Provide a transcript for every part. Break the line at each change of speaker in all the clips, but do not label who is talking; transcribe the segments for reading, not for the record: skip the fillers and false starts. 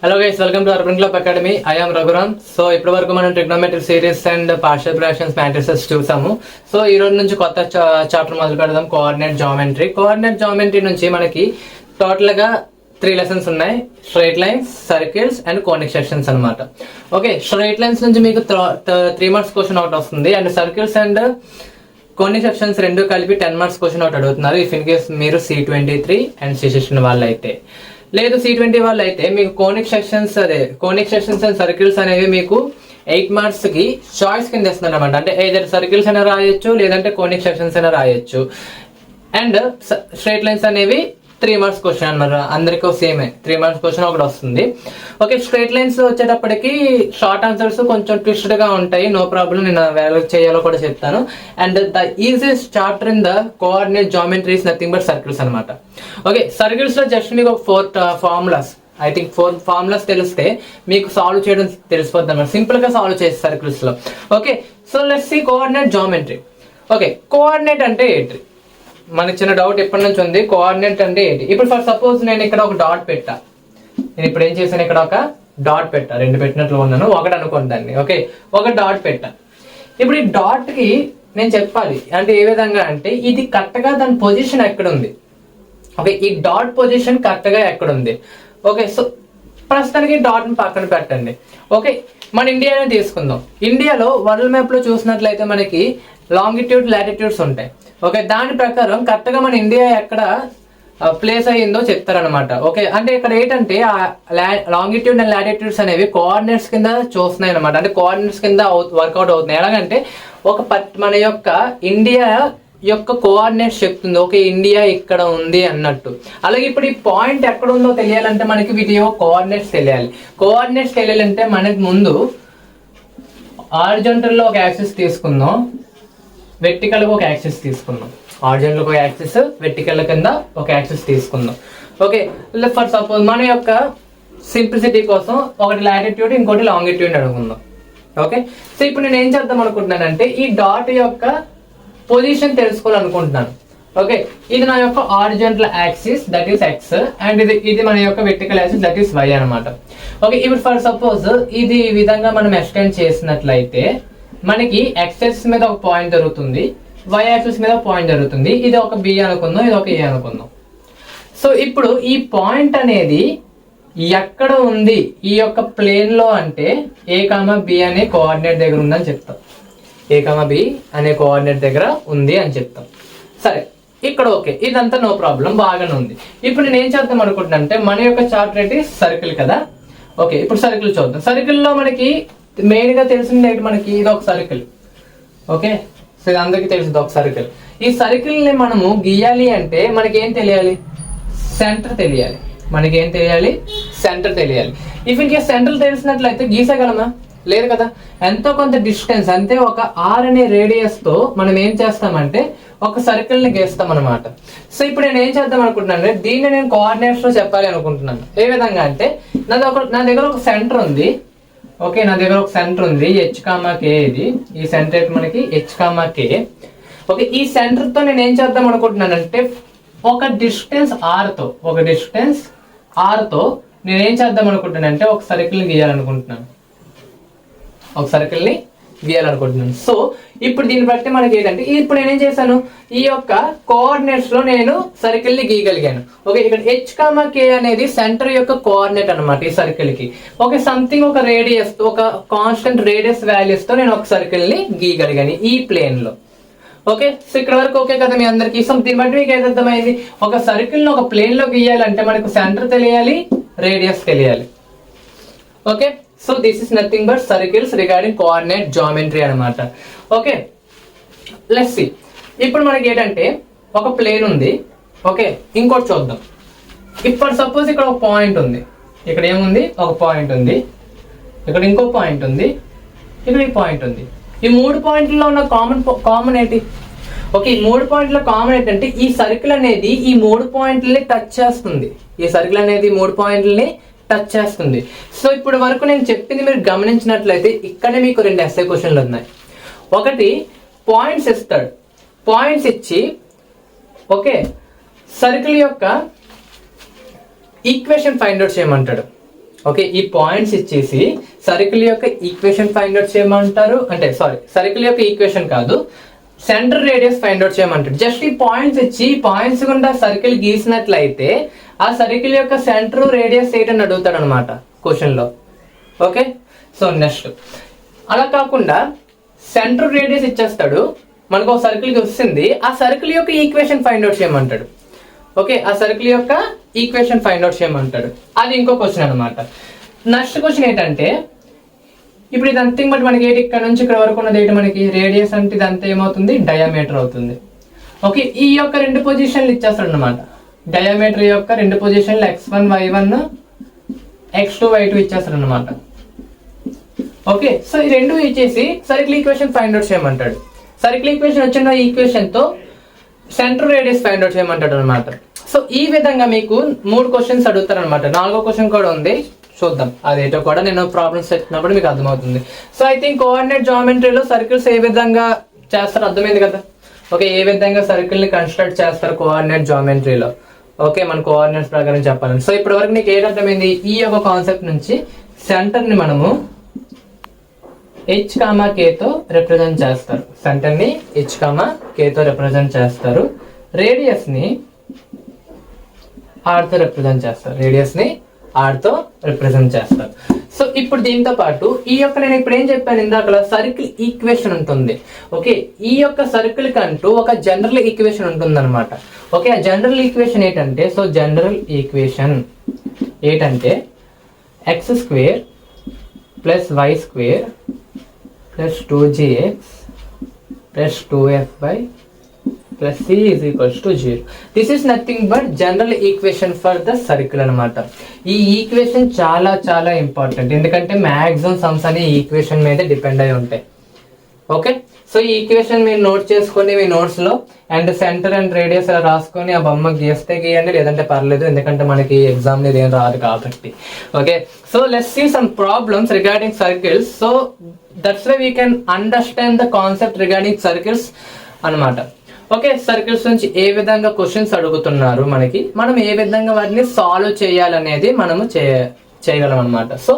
Hello guys, welcome to Urban Club Academy. I am Raghuram. So ఇప్పటి వరకు మనం trigonometry series and partial fractions matrices చూసాము. So ఈ రోజు నుంచి కొత్త చాప్టర్ మొదలు పెడదాం, కోఆర్డినేట్ జామెట్రీ. కోఆర్డినేట్ జామెట్రీ నుంచి మనకి టోటల్ గా 3 లెసన్స్ ఉన్నాయి. Straight lines, circles and conic sections అన్నమాట. ఓకే, స్ట్రైట్ లైన్స్ నుంచి మీకు 3 మార్క్స్ క్వశ్చన్ అవుట్ వస్తుంది and circles and conic sections రెండు కలిపి 10 మార్క్స్ క్వశ్చన్ అవుట్ అడుగుతున్నారు. ఇఫ్ ఇన్ కేస్ మీరు C23 అండ్ C16 వాళ్ళు అయితే. లేదు C20 వాళ్ళు అయితే మీకు కోనిక్ సెక్షన్స్ అండ్ సర్కిల్స్ అనేవి మీకు 8 మార్క్స్ కి చాయిస్ కింద ఇస్తున్నారు అనమాట. అంటే ఏదైనా సర్కిల్స్ అయినా రాయొచ్చు, లేదంటే కోనిక్ సెక్షన్స్ అయినా రాయొచ్చు. అండ్ స్ట్రైట్ లైన్స్ అనేవి 3 మార్క్స్ క్వశ్చన్ అన్నమాట. అందరికీ సేమే 3 మార్క్స్ క్వశ్చన్ ఒకటి వస్తుంది. ఓకే, స్ట్రైట్ లైన్స్ వచ్చేటప్పటికి షార్ట్ ఆన్సర్స్ కొంచెం ట్విస్టెడ్ గా ఉంటాయి. నో ప్రాబ్లం, నేను ఎలా చేయాలో కూడా చెప్తాను. And the easiest chapter in the coordinate geometry is nothing but circles అనమాట. ఓకే, సర్కిల్స్ లో జస్ట్ మీకు 4 ఫార్ములాస్, ఐ థింక్ 4 ఫార్ములాస్ తెలిస్తే మీకు సాల్వ్ చేయడం తెలిసిపోద్ది అనమాట. సింపుల్ గా సాల్వ్ చేసి సర్కిల్స్ లో. Okay, so let's see coordinate geometry. Okay, coordinate అంటే ఏంటి? మనకి చిన్న డౌట్ ఎప్పటి నుంచి ఉంది, కోఆర్డినేట్ అంటే ఏంటి? ఇప్పుడు ఫర్ సపోజ్ నేను ఇక్కడ ఒక డాట్ పెట్టా. నేను ఇప్పుడు ఏం చేశాను, ఇక్కడ ఒక డాట్ పెట్టా. 2 పెట్టినట్లు ఉన్నాను, ఒకటి అనుకోండి దాన్ని. ఓకే, ఒక డాట్ పెట్టా. ఇప్పుడు ఈ డాట్ కి నేను చెప్పాలి అంటే ఏ విధంగా అంటే ఇది కరెక్ట్ గా దాని పొజిషన్ ఎక్కడ ఉంది. ఓకే, ఈ డాట్ పొజిషన్ కరెక్ట్ గా ఎక్కడ ఉంది. ఓకే, సో ప్రస్తుతానికి డాట్ ని పక్కన పెట్టండి. ఓకే, మన ఇండియానే తీసుకుందాం. ఇండియాలో వరల్డ్ మ్యాప్ లో చూసినట్లయితే మనకి లాంగిట్యూడ్, లాటిట్యూడ్స్ ఉంటాయి. ఓకే, దాని ప్రకారం కరెక్ట్ గా మన ఇండియా ఎక్కడ ప్లేస్ అయ్యిందో చెప్తారనమాట. ఓకే, అంటే ఇక్కడ ఏంటంటే లాంగిట్యూడ్ అండ్ లాటిట్యూడ్స్ అనేవి కోఆర్డినేట్స్ కింద చూస్తున్నాయి అనమాట. అంటే కోఆర్డినేట్స్ కింద వర్కౌట్ అవుతున్నాయి. ఎలాగంటే మన యొక్క ఇండియా యొక్క కోఆర్డినేట్స్ చెప్తుంది. ఓకే, ఇండియా ఇక్కడ ఉంది అన్నట్టు. అలాగే ఇప్పుడు ఈ పాయింట్ ఎక్కడ ఉందో తెలియాలంటే మనకి వీటి యొక్క కోఆర్డినేట్స్ తెలియాలి. కోఆర్డినేట్స్ తెలియాలంటే మనకి ముందు హారిజాంటల్ లో ఒక యాక్సిస్ తీసుకుందాం, వెర్టికల్ గా ఒక యాక్సిస్ తీసుకుందాం. హారిజాంటల్ ఒక యాక్సిస్, వెర్టికల్ కింద ఒక యాక్సిస్ తీసుకుందాం. ఓకే, ఫర్ సపోజ్ మన యొక్క సింప్లిసిటీ కోసం ఒకటి లాటిట్యూడ్, ఇంకోటి లాంగిట్యూడ్ అనుకుందాం. ఓకే, సో ఇప్పుడు నేను ఏం చేద్దాం అనుకుంటున్నానంటే ఈ డాట్ యొక్క పొజిషన్ తెలుసుకోవాలనుకుంటున్నాను. ఓకే, ఇది నా యొక్క horizontal axis, that is X, and ఇది మన యొక్క vertical axis, that is Y అనమాట. ఓకే, ఇప్పుడు ఫర్ సపోజ్ ఇది ఈ విధంగా మనం ఎక్స్టెండ్ చేసినట్లయితే మనకి ఎక్స్ యాక్సిస్ మీద ఒక పాయింట్ జరుగుతుంది, వై యాక్సిస్ మీద ఒక పాయింట్ జరుగుతుంది. ఇది ఒక బి అనుకుందాం, ఇది ఒక ఏ అనుకుందాం. సో ఇప్పుడు ఈ పాయింట్ అనేది ఎక్కడ ఉంది ఈ యొక్క ప్లేన్ లో అంటే ఏ కామా బి అనే కోఆర్డినేట్ దగ్గర ఉందని చెప్తాం. ఏ కామా బి అనే కోఆర్డినేట్ దగ్గర ఉంది అని చెప్తాం. సరే, ఇక్కడ ఓకే, ఇదంతా నో ప్రాబ్లం, బాగానే ఉంది. ఇప్పుడు నేను ఏం చేద్దాం అనుకుంటున్నా అంటే మన యొక్క చాప్టర్ ఏంటి, సర్కిల్ కదా. ఓకే, ఇప్పుడు సర్కిల్ చూద్దాం. సర్కిల్ లో మనకి మెయిన్ గా తెలిసింది ఏంటి, మనకి ఇది ఒక సర్కిల్. ఓకే, సో ఇది అందరికీ తెలిసింది ఒక సర్కిల్. ఈ సర్కిల్ ని మనము గీయాలి అంటే మనకి ఏం తెలియాలి, సెంటర్ తెలియాలి. మనకి ఏం తెలియాలి, సెంటర్ తెలియాలి. ఇఫ్ ఇన్ కేస్ సెంటర్ తెలిసినట్లయితే గీసగలమా? లేదు కదా. ఎంతో కొంత డిస్టెన్స్ అంటే ఒక ఆర్ అనే రేడియస్ తో మనం ఏం చేస్తామంటే ఒక సర్కిల్ ని గీస్తాం అనమాట. సో ఇప్పుడు నేను ఏం చేద్దాం అనుకుంటున్నాను అంటే దీన్ని నేను కోఆర్డినేట్స్ లో చెప్పాలి అనుకుంటున్నాను. ఏ విధంగా అంటే నా దగ్గర ఒక సెంటర్ ఉంది. ఓకే, నా దగ్గర ఒక సెంటర్ ఉంది, హెచ్ కామా కే. ఇది ఈ సెంటర్ మనకి హెచ్ కామా కే. ఓకే, ఈ సెంటర్ తో నేను ఏం చేద్దాం అనుకుంటున్నాను అంటే ఒక డిస్టెన్స్ ఆర్ తో నేను ఏం చేద్దాం అనుకుంటున్నాను అంటే ఒక సర్కిల్ గీయాలనుకుంటున్నాను. సో ఇప్పుడు దీన్ని బట్టి మనకి ఏంటంటే ఇప్పుడు నేనేం చేశాను, ఈ యొక్క కోఆర్డినేట్స్ లో నేను సర్కిల్ ని గీయగలిగాను. ఓకే, ఇక్కడ హెచ్ కామా కే అనేది సెంటర్ యొక్క కోఆర్డినేట్ అనమాట ఈ సర్కిల్ కి. ఓకే, సంథింగ్ ఒక రేడియస్ తో, ఒక కాన్స్టెంట్ రేడియస్ వాల్యూస్ తో నేను ఒక సర్కిల్ ని గీయగలిగాను ఈ ప్లేన్ లో. ఓకే, సో ఇక్కడ వరకు ఓకే కదా మీ అందరికి. సో దీన్ని బట్టి మీకు ఏది అర్థమైంది, ఒక సర్కిల్ ని ఒక ప్లేన్ లో గీయాలంటే మనకు సెంటర్ తెలియాలి, రేడియస్ తెలియాలి. Okay, so this is nothing but circles regarding coordinate geometry అనమాట. Okay, let's see. ఇప్పుడు మనకి ఏంటంటే ఒక ప్లేన్ ఉంది. ఓకే, ఇంకోటి చూద్దాం. ఇప్పుడు సపోజ్ ఇక్కడ ఒక పాయింట్ ఉంది, ఇక్కడ ఏముంది, ఒక పాయింట్ ఉంది, ఇక్కడ ఇంకో పాయింట్ ఉంది, ఇక్కడ ఈ పాయింట్ ఉంది. ఈ 3 పాయింట్లలో ఉన్న కామన్ ఏంటి? ఓకే, ఈ 3 పాయింట్ల కామన్ ఏంటంటే ఈ సర్కిల్ అనేది ఈ 3 పాయింట్లని టచ్ చేస్తుంది. ఈ సర్కిల్ అనేది 3 పాయింట్లని టచ్ చేస్తుంది. సో ఇప్పుడు వరకు నేను చెప్పింది మీరు గమనించినట్లయితే ఇక్కడే మీకు 2 ఎస్ఐ క్వశ్చన్లు ఉన్నాయి. ఒకటి పాయింట్స్ ఇస్తాడు, పాయింట్స్ ఇచ్చి ఓకే సర్కిల్ యొక్క ఈక్వేషన్ ఫైండ్ అవుట్ చేయమంటాడు. ఓకే, ఈ పాయింట్స్ ఇచ్చేసి సర్కిల్ యొక్క ఈక్వేషన్ ఫైండ్ అవుట్ చేయమంటారు. అంటే సారీ, సర్కిల్ యొక్క ఈక్వేషన్ కాదు, సెంటర్ రేడియస్ ఫైండ్ అవుట్ చేయమంటారు. జస్ట్ ఈ పాయింట్స్ ఇచ్చి పాయింట్స్ గుండా సర్కిల్ గీసినట్లయితే ఆ సర్కిల్ యొక్క సెంటర్ రేడియస్ ఏంటని అడుగుతాడు అనమాట క్వశ్చన్ లో. ఓకే, సో నెక్స్ట్ అలా కాకుండా సెంటర్ రేడియస్ ఇచ్చేస్తాడు, మనకు ఒక సర్కిల్ వస్తుంది, ఆ సర్కిల్ యొక్క ఈక్వేషన్ ఫైండ్ అవుట్ చేయమంటాడు. ఓకే, ఆ సర్కిల్ యొక్క ఈక్వేషన్ ఫైండ్ అవుట్ చేయమంటాడు. అది ఇంకో క్వశ్చన్ అనమాట. నెక్స్ట్ క్వశ్చన్ ఏంటంటే, ఇప్పుడు ఇది అంతే బట్ మనకి ఏంటి, ఇక్కడ నుంచి ఇక్కడ వరకు ఉన్నది ఏంటి, మనకి రేడియస్ అంటే ఇదంతా ఏమవుతుంది, డయామీటర్ అవుతుంది. ఓకే, ఈ యొక్క రెండు పొజిషన్లు ఇచ్చేస్తాడు అనమాట. డయామీటర్ యొక్క రెండు పొజిషన్లు x1 y1 x2 y2 ఇచ్చేస్తాడు అనమాట. ఓకే, సో ఈ రెండు ఇచ్చేసి సర్కిల్ ఈక్వేషన్ ఫైండ్ అవుట్ చేయమంటాడు. సర్కిల్ ఈక్వేషన్ వచ్చిన ఈక్వేషన్ తో సెంటర్ రేడియస్ ఫైండ్ అవుట్ చేయమంటాడు అనమాట. సో ఈ విధంగా మీకు 3 క్వశ్చన్స్ అడుగుతారు అనమాట. 4వ క్వశ్చన్ కూడా ఉంది, చూద్దాం అదేటో కూడా నేను ప్రాబ్లమ్స్ చెప్పినప్పుడు మీకు అర్థమవుతుంది. సో ఐ థింక్ కోఆర్డినేట్ జామెట్రీలో సర్కిల్స్ ఏ విధంగా చేస్తారో అర్థమైంది కదా. ఓకే, ఏ విధంగా సర్కిల్ ని కన్స్ట్రక్ట్ చేస్తారు కోఆర్డినేట్ జామెట్రీలో. ఓకే, మన కోఆర్డినేట్స్ ప్రకారం చెప్పాలని. సో ఇప్పటి వరకు నీకు ఏది అర్థమైంది, ఈ యొక్క కాన్సెప్ట్ నుంచి సెంటర్ ని మనము h, k తో రిప్రజెంట్ చేస్తారు. సెంటర్ ని h, k తో రిప్రజెంట్ చేస్తారు. రేడియస్ ని r తో రిప్రజెంట్ చేస్తారు. రేడియస్ ని r తో రిప్రజెంట్ చేస్తారు. సో ఇప్పుడు దీంతో పాటు ఈ యొక్క నేను ఇప్పుడు ఏం చెప్పాను ఇందాక, సర్కిల్ ఈక్వేషన్ ఉంటుంది. ఓకే, ఈ యొక్క సర్కిల్ కంటూ ఒక జనరల్ ఈక్వేషన్ ఉంటుంది అనమాట. ఓకే, ఆ జనరల్ ఈక్వేషన్ ఏంటంటే, సో జనరల్ ఈక్వేషన్ ఏంటంటే x² + y² + 2gx + 2fy + c = 0. This is nothing but general equation for the circle అనమాట. ఈ ఈక్వేషన్ చాలా చాలా ఇంపార్టెంట్, ఎందుకంటే మ్యాక్సిమం సమ్స్ అనే ఈక్వేషన్ మీద డిపెండ్ అయి ఉంటాయి. ఓకే, సో ఈ ఈక్వేషన్ మీరు నోట్ చేసుకొని మీ నోట్స్ లో అండ్ సెంటర్ అండ్ రేడియస్ అలా రాసుకొని ఆ బొమ్మ గీస్తే గీయండి, లేదంటే పర్లేదు, ఎందుకంటే మనకి ఎగ్జామ్ మీద ఏం రాదు కాబట్టి. Okay, so let's see some problems regarding circles. So that's why we can understand the concept regarding circles అనమాట. ఓకే, సర్కిల్స్ నుంచి ఏ విధంగా క్వశ్చన్స్ అడుగుతున్నారు మనకి, మనం ఏ విధంగా వాటిని సాల్వ్ చేయాలనేది మనము చేయగలం అనమాట. So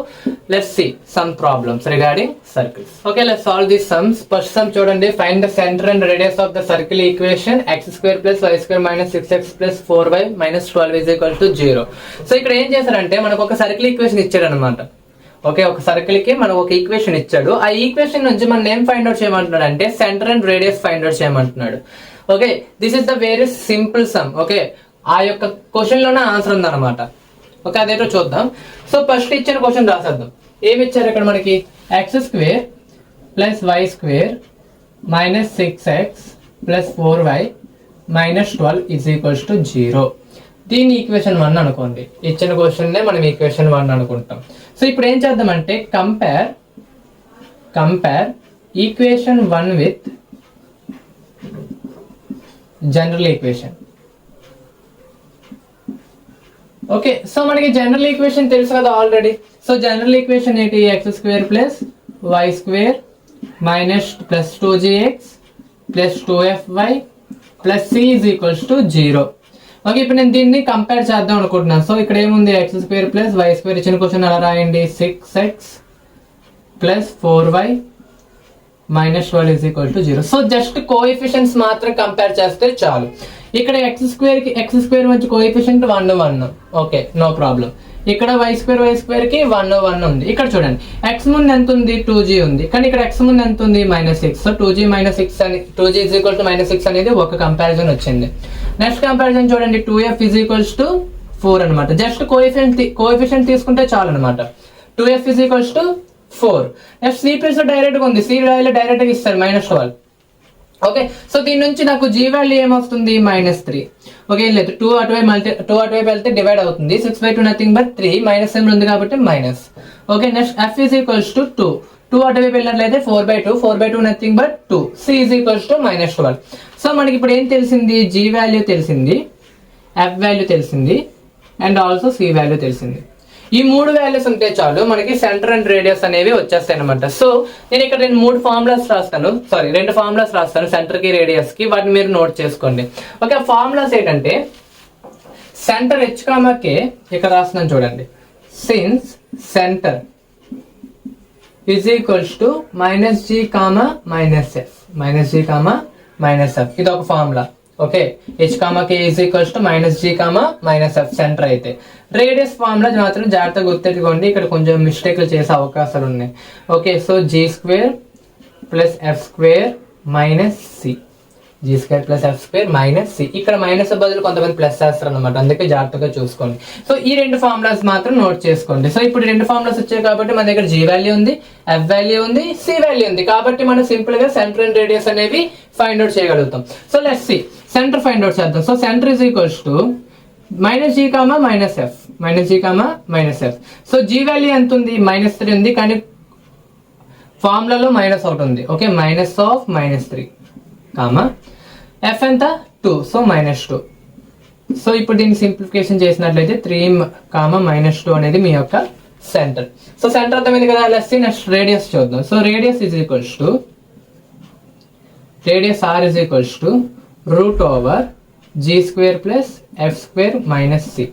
let's see some problems regarding circles. Okay, let's solve this sums. First sum చూడండి, find the centre and radius of the circle equation x² + y² - 6x + 4y - 12 = 0. So ఇక్కడ ఏం చేశారంటే మనకు ఒక సర్కిల్ ఈక్వేషన్ ఇచ్చాడు అనమాట. ఓకే, ఒక circle కి మనం ఒక ఈక్వేషన్ ఇచ్చాడు. ఆ ఈక్వేషన్ నుంచి మనం ఏం ఫైండ్ అవుట్ చేయమంటున్నాడు అంటే centre and radius find out చేయమంటున్నాడు. Okay, this is the very simple sum. Okay, ఆ యొక్క క్వశ్చన్ లోనే ఆన్సర్ ఉందన్నమాట. ఓకే, అదేంటో చూద్దాం. సో ఫస్ట్ ఇచ్చిన క్వశ్చన్ రాసేద్దాం. ఏమి ఇచ్చారు ఇక్కడ మనకి, x² + y² - 6x + 4y - 12 = 0. దీన్ని ఈక్వేషన్ 1 అనుకోండి. ఇచ్చిన క్వశ్చన్ నే మనం ఈక్వేషన్ 1 అనుకుంటాం. సో ఇప్పుడు ఏం చేద్దామంటే compare equation 1 with general equation. Okay, so మనకి జనరల్ ఈక్వేషన్ తెలుసు కదా ఆల్రెడీ. సో జనరల్ ఈక్వేషన్ ఏంటి, x² + y² - 2gx + 2fy + c = 0. Okay, ఇప్పుడు నేను దీన్ని కంపేర్ చేద్దాం అనుకుంటున్నాను. సో ఇక్కడ ఏముంది, x² + y² ఇచ్చిన క్వశ్చన్ అలా రాయండి, 6x + 4y - 12 = 0. So just coefficients మాత్రం కంపేర్ చేస్తే చాలు. ఇక్కడ x² మధ్య కోఎఫిషియెంట్ 1 1. Okay, no problem. ఇక్కడ y² కి 1 1 ఉంది. ఇక్కడ చూడండి, x ముందు ఎంత ఉంది, 2g ఉంది, కానీ ఇక్కడ x ముందు ఎంత ఉంది, -6. సో 2g - 6 అని 2g = -6 అనేది ఒక కంపారిజన్ వచ్చింది. నెక్స్ట్ కంపారిజన్ చూడండి, 2f = 4 అనమాట. జస్ట్ కోఎఫిషియెంట్ తీసుకుంటే చాలు అనమాట. 2f = 4. Next c plus direct గా ఉంది, c డైరెక్ట్ గా ఇస్తారు, -12. ఓకే, సో దీని నుంచి నాకు g వాల్యూ ఏమొస్తుంది, -3. ఓకే, లేదు 2 అటువైపు వెళ్తే డివైడ్ అవుతుంది, 6/2 నథింగ్ బట్ 3, మైనస్ సింబల్ ఉంది కాబట్టి మైనస్. ఓకే, నెక్స్ట్ f = 2 అటువైపు వెళ్ళినట్లయితే 4/2 నథింగ్ బట్ 2, c = -12. సో మనకి ఇప్పుడు ఏం తెలిసింది, g వాల్యూ తెలిసింది, f వాల్యూ తెలిసింది అండ్ ఆల్సో c వాల్యూ తెలిసింది. ఈ 3 వాల్యూస్ ఉంటే చాలు మనకి సెంటర్ అండ్ రేడియస్ అనేవి వచ్చేస్తాయి అనమాట. సో నేను ఇక్కడ 2 ఫార్ములాస్ రాస్తాను సెంటర్ కి రేడియస్ కి, వాటిని మీరు నోట్ చేసుకోండి. ఓకే, ఫార్ములాస్ ఏంటంటే సెంటర్ h, k ఇక్కడ రాస్తున్నాను చూడండి. Since center is equals to minus G comma minus F, minus G comma minus F, ఇది ఒక formula. Okay, H comma K is equals to minus G comma minus F center అయితే. Radius formula మాత్రం జాగ్రత్తగా గుర్తెట్టుకోండి, ఇక్కడ కొంచెం మిస్టేక్లు చేసే అవకాశాలు ఉన్నాయి. Okay, so G square plus F square minus C, G square plus F square minus C. ఇక్కడ మైనస్ బదులు కొంతమంది ప్లస్ చేస్తారు అనమాట, అందుకే జాగ్రత్తగా చూసుకోండి. సో ఈ రెండు ఫార్ములాస్ మాత్రం నోట్ చేసుకోండి. సో ఇప్పుడు రెండు ఫార్ములాస్ వచ్చాయి కాబట్టి మన దగ్గర జీ వాల్యూ ఉంది, ఎఫ్ వాల్యూ ఉంది, సి వాల్యూ ఉంది, కాబట్టి మనం సింపుల్ గా సెంటర్ అండ్ రేడియస్ అనేవి ఫైండ్ అవుట్ చేయగలుగుతాం. So let's see centre find out చేద్దాం. So centre is equals to minus G comma minus F, minus G comma minus f. So g value ఎంత ఉంది, -3 ఉంది, కానీ ఫార్ములాలో మైనస్ ఒకటి ఉంది. Okay, minus of -3 comma f ఎంత 2, సో -2. సో ఇప్పుడు దీన్ని సింప్లిఫికేషన్ చేసినట్లయితే 3 కామా -2 అనేది మీ యొక్క సెంటర్. సో సెంటర్ అర్థమైంది కదా. నెక్స్ట్ రేడియస్ చూద్దాం. So radius is equals to, radius R is equals to root over G square plus F square minus C.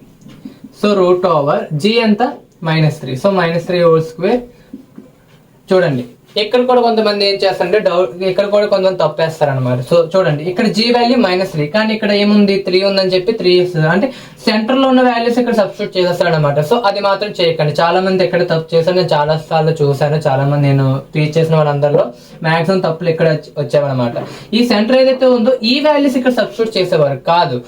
So root over G ఎంత -3, so -3 whole square. చూడండి ఇక్కడ కూడా కొంతమంది ఏం చేస్తారంటే డౌట్, ఇక్కడ కూడా కొంతమంది తప్పేస్తారు అనమాట. సో చూడండి ఇక్కడ జీ వాల్యూ -3, కానీ ఇక్కడ ఏముంది 3 ఉందని చెప్పి 3 ఇస్తుంది, అంటే సెంటర్ లో ఉన్న వాల్యూస్ ఇక్కడ సబ్స్టిట్యూట్ చేసేస్తాడు అనమాట. సో అది మాత్రం చేయకండి. చాలా మంది ఎక్కడ తప్పు చేశారు, నేను చాలా సార్లు చూసాను. చాలా మంది నేను టీచ్ చేసిన వాళ్ళందరిలో మాక్సిమం తప్పులు ఇక్కడ వచ్చేవన్నమాట. ఈ సెంటర్ ఏదైతే ఉందో ఈ వాల్యూస్ ఇక్కడ సబ్స్టిట్యూట్ చేసేవారు కాదు.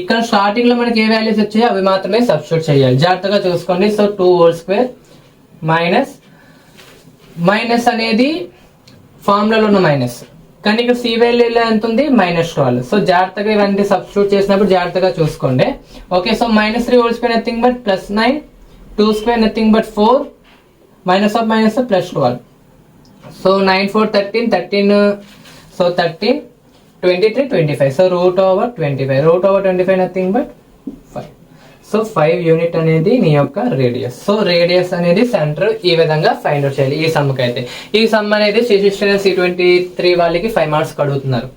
ఇక్కడ స్టార్టింగ్ లో మనకి ఏ వాల్యూస్ వచ్చాయో అవి మాత్రమే సబ్స్టిట్యూట్ చేయాలి. జాగ్రత్తగా చూసుకోండి. సో 2 హోల్ స్క్వేర్ మైనస్ అనేది ఫార్ములాలో ఉన్న మైనస్, కానీ ఇక్కడ సి వాల్యూలో ఎంత ఉంది -12. సో జాగ్రత్తగా ఇవన్నీ సబ్స్టిట్యూట్ చేసినప్పుడు జాగ్రత్తగా చూసుకోండి. Okay, so -3 whole square nothing but +9, 2 square nothing but 4, minus of +12. So 9 4 13, so 13 23 25. So root over 25 nothing but 5. So 5 unit అనేది నీ యొక్క రేడియస్. సో రేడియస్ అనేది సెంటర్ ఈ విధంగా ఫైండ్ అవుట్ చేయాలి. ఈ సమ్కి అయితే ఈ సమ్ అనేది C16 C23 వాళ్ళకి 5 మార్క్స్ అడుగుతున్నారు.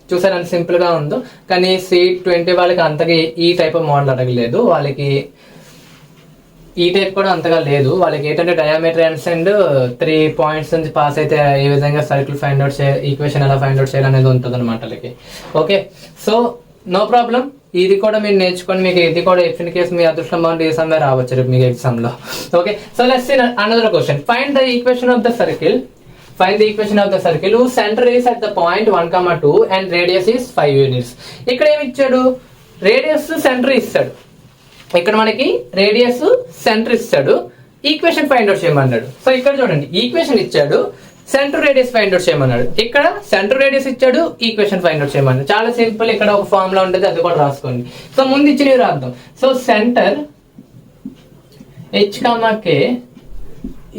చూసారు అంత సింపుల్ గా ఉందో, కానీ C20 వాళ్ళకి అంతగా ఈ టైప్ ఆఫ్ మోడల్ అడగలేదు. వాళ్ళకి ఈ టైప్ కూడా అంతగా లేదు. వాళ్ళకి ఏంటంటే డయామీటర్ అండ్ 3 పాయింట్స్ నుంచి పాస్ అయితే ఏ విధంగా సర్కిల్ ఫైండ్ అవుట్ చేయాలి, ఈక్వేషన్ ఎలా ఫైండ్ అవుట్ చేయాలి అనేది ఉంటుంది అనమాట వాళ్ళకి. Okay, so no problem. ఇది కూడా మీరు నేర్చుకొని మీకు ఇది కూడా ఇన్ కేసు మీ అదృష్టం బాగుంటే ఏ సమ్మె రావచ్చు రేపు మీకు ఎగ్జామ్ లో. Okay, so let's see another question. Find the equation of the circle. Find the equation of the circle whose center is at the point 1, 2 and radius is 5 units. ఇక్కడ ఏమి ఇచ్చాడు, రేడియస్ సెంటర్ ఇస్తాడు. ఇక్కడ మనకి radius centre ఇస్తాడు, equation find out చేయమన్నాడు. So ఇక్కడ చూడండి ఈక్వేషన్ ఇచ్చాడు, సెంటర్ రేడియస్ ఫైండ్ అవుట్ చేయమన్నాడు. ఇక్కడ సెంటర్ రేడియస్ ఇచ్చాడు, ఈక్వేషన్ ఫైండ్ అవుట్ చేయమన్నాడు. చాలా సింపుల్. ఇక్కడ ఒక ఫార్ములా ఉంటుంది, అది కూడా రాసుకోండి. సో ముందు ఇచ్చినవి రాద్దాం. So centre h, k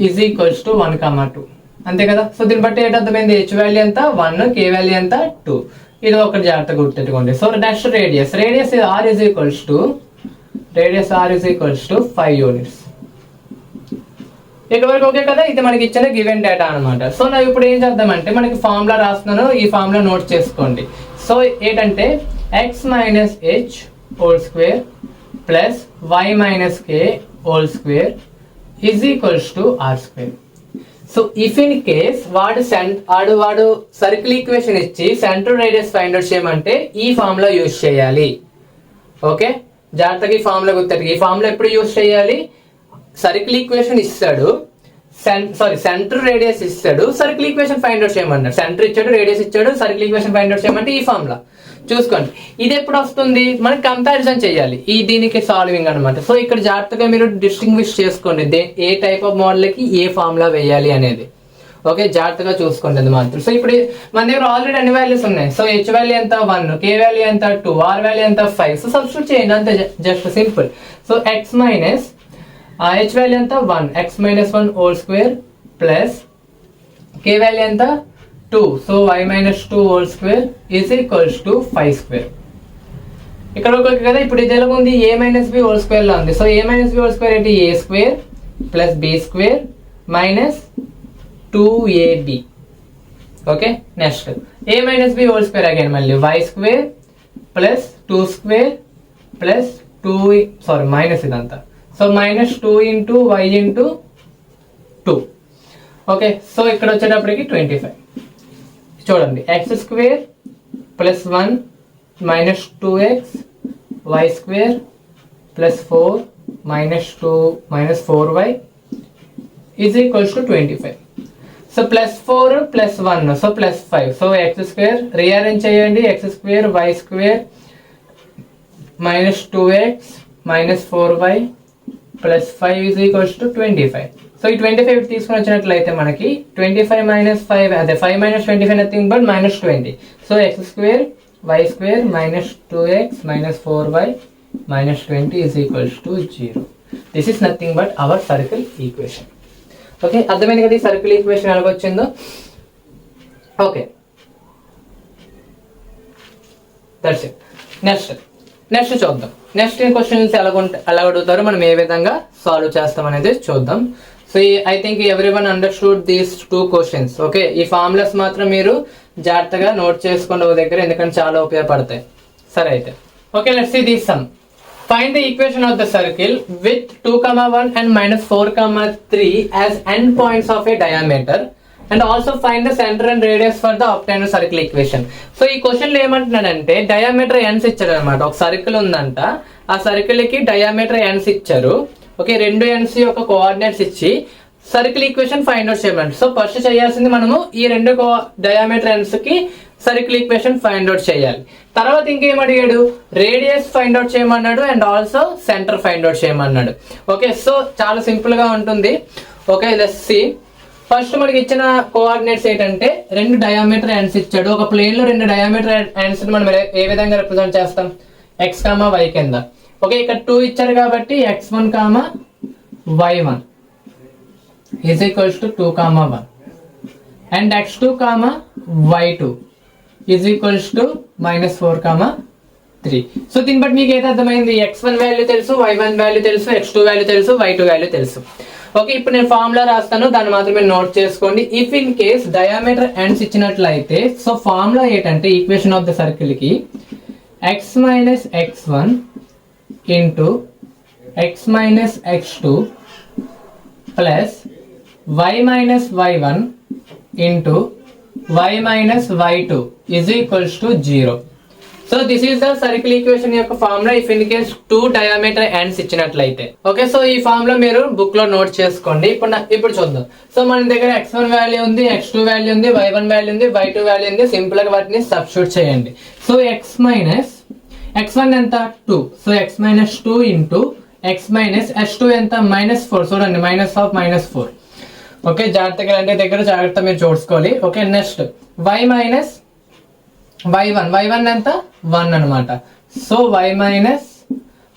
is equals to 1, 2 అంతే కదా. సో దీన్ని బట్టి ఏంటర్థమైంది, హెచ్ వాల్యూ ఎంత 1, కే వాల్యూ ఎంత 2. ఇది ఒకటి జాగ్రత్తగా గుర్తుపెట్టుకోండి. So next radius r is equals to 5 units. ఇక్కడ వరకు ఓకే కదా. ఇది మనకి ఇచ్చిన గివెన్ డేటా అనమాట. సో నా ఇప్పుడు ఏం చేద్దామంటే మనకి ఫార్ములా రాస్తున్నాను, ఈ ఫార్ములా నోట్ చేసుకోండి. సో ఏంటంటే x minus h whole square plus y minus k whole square is equals to R square. So if in case వాడు సర్కిల్ ఈక్వేషన్ ఇచ్చి సెంటర్ రేడియస్ ఫైండ్ అవుట్ చేయమంటే ఈ ఫార్ములా యూజ్ చేయాలి. Okay, జాగ్రత్తగా ఈ formula గుర్తు. ఈ ఫార్ములా ఎప్పుడు యూజ్ చేయాలి, సర్కిల్ ఈక్వేషన్ ఇస్తాడు, సెంటర్ రేడియస్ ఇస్తాడు, సర్కిల్ ఈక్వేషన్ ఫైండ్ అవుట్ చేయమన్నాడు. సెంటర్ ఇచ్చాడు, రేడియస్ ఇచ్చాడు, సర్కిల్ ఈక్వేషన్ ఫైండ్ అవుట్ చేయమంటే ఈ ఫార్ములా చూసుకోండి. ఇది ఎప్పుడు వస్తుంది, మనకి కంపారిజన్ చేయాలి ఈ దీనికి సాల్వింగ్ అనమాట. సో ఇక్కడ జాగ్రత్తగా మీరు డిస్టింగ్విష్ చేసుకోండి ఏ టైప్ ఆఫ్ మోడల్ కి ఏ ఫార్ములా వేయాలి అనేది. ఓకే, జాగ్రత్తగా చూసుకోండి అది మాత్రం. సో ఇప్పుడు మన దగ్గర ఆల్రెడీ అన్ని వాల్యూస్ ఉన్నాయి. సో హెచ్ వాల్యూ ఎంత 1, కే వాల్యూ ఎంత 2, ఆర్ వాల్యూ ఎంత 5. సో సబ్స్టిట్యూట్ చేయండి అంతే, just simple. So x minus h value ఎంత 1, x minus 1 whole square plus k value ఎంత 2, so y minus 2 whole square is equals to 5 square. ఇక్కడ ఒకటి కదా. ఇప్పుడు ఇది ఎలా ఉంది, a minus b whole square లా ఉంది. So a minus b whole square ఏంటి, a square plus b square minus 2ab. Okay, next a minus b whole square again మళ్ళీ y square plus 2 square plus 2 minus ఇదంతా. So -2 into y into 2. Okay, so ఇక్కడ వచ్చేటప్పటికి 25. చూడండి, x² plus 1 minus 2x y² plus 4 -2 minus 4y is equals to 25. So +4 + 1, so +5. So x² rearrange చేయండి, x² y² minus 2x minus 4y plus 5 is equals to 25. So ఈ 25 తీసుకుని వచ్చినట్లయితే మనకి 25 minus 5, అదే 5 minus 25 nothing but -20. So x² y² minus 2x minus 4y minus 20 is equals to 0. This is nothing but our circle equation. Okay, అర్థమైంది కదా ఈ circle equation ఎలా వచ్చిందో. Okay, that's it. నెక్స్ట్ చూద్దాం. నెక్స్ట్ క్వశ్చన్స్ ఎలా అడుగుతారో మనం ఏ విధంగా సాల్వ్ చేస్తాం అనేది చూద్దాం. So I think every one understood these 2 questions. Okay, ఈ ఫార్ములాస్ మాత్రం మీరు జాగ్రత్తగా నోట్ చేసుకోండి ఒక దగ్గర, ఎందుకంటే చాలా ఉపయోగపడతాయి. సరే అయితే, okay, let's see this sum. Find the equation of the circle with 2, 1 and -4, 3 as endpoints of a diameter, and also find the center and radius for the obtained circle equation. So ఈ question లో ఏమంటున్నాడంటే diameter ఎన్స్ ఇచ్చాడు అనమాట. ఒక circle ఉందంట, ఆ circle కి diameter ఎన్స్ ఇచ్చారు. ఓకే, 2 ఎన్స్ యొక్క కోఆర్డినేట్స్ ఇచ్చి సర్కిల్ ఈక్వేషన్ ఫైండ్ అవుట్ చేయమని. సో ఫస్ట్ చేయాల్సింది మనము ఈ 2 డయామీటర్ ఎన్స్ కి సర్కిల్ ఈక్వేషన్ ఫైండ్ అవుట్ చేయాలి. తర్వాత ఇంకేం అడిగాడు, రేడియస్ ఫైండ్ అవుట్ చేయమన్నాడు and also centre find out చేయమన్నాడు. ఓకే, సో చాలా సింపుల్ గా ఉంటుంది. Okay, let's see. ఫస్ట్ మనకి ఇచ్చిన కోఆర్డినేట్స్ ఏంటంటే 2 డయామీటర్ ఎండ్స్ ఇచ్చాడు. ఒక ప్లేన్ లో 2 డయామీటర్ ఎండ్స్ మనం ఏ విధంగా రిప్రజెంట్ చేస్తాం, x, y కింద. ఓకే, ఇక్కడ 2 ఇచ్చారు కాబట్టి x1, y1 is equals to 2, 1 and x2, y2 is equals to -4, 3. So దీన్ని బట్టి మీకు ఏది అర్థమైంది, x1 వాల్యూ తెలుసు, y1 వాల్యూ తెలుసు, x2 వాల్యూ తెలుసు, y2 వాల్యూ తెలుసు. ఓకే, ఇప్పుడు నేను ఫార్ములా రాస్తాను, దాన్ని మాత్రమే నోట్ చేసుకోండి. If in case diameter ends ఇచ్చినట్లయితే, సో ఫార్ములా ఏంటంటే ఈక్వేషన్ ఆఫ్ ద సర్కిల్ కి x minus x1 into x minus x2 plus y minus y1 into y minus y2 is equals to 0. So this is the circle equation యొక్క formula if in case 2 diameter ends ఇచ్చినట్లయితే. Okay, so ఈ formula మీరు book లో note చేసుకోండి. ఇప్పుడు చూద్దాం. So మన దగ్గర x1 వాల్యూ ఉంది, x2 వాల్యూ ఉంది, y1 వాల్యూ ఉంది, y2 వాల్యూ ఉంది. సింపుల్ గా వాటిని సబ్స్టిట్యూట్ చేయండి. సో x1 ఎంత 2, so x minus 2 into x minus h2 ఎంత -4. చూడండి, -4. ఓకే, జాగ్రత్తగా అంటే దగ్గర జాగ్రత్త మీరు చూసుకోవాలి. Okay, next y minus y1 ఎంత 1 అనమాట. సో y minus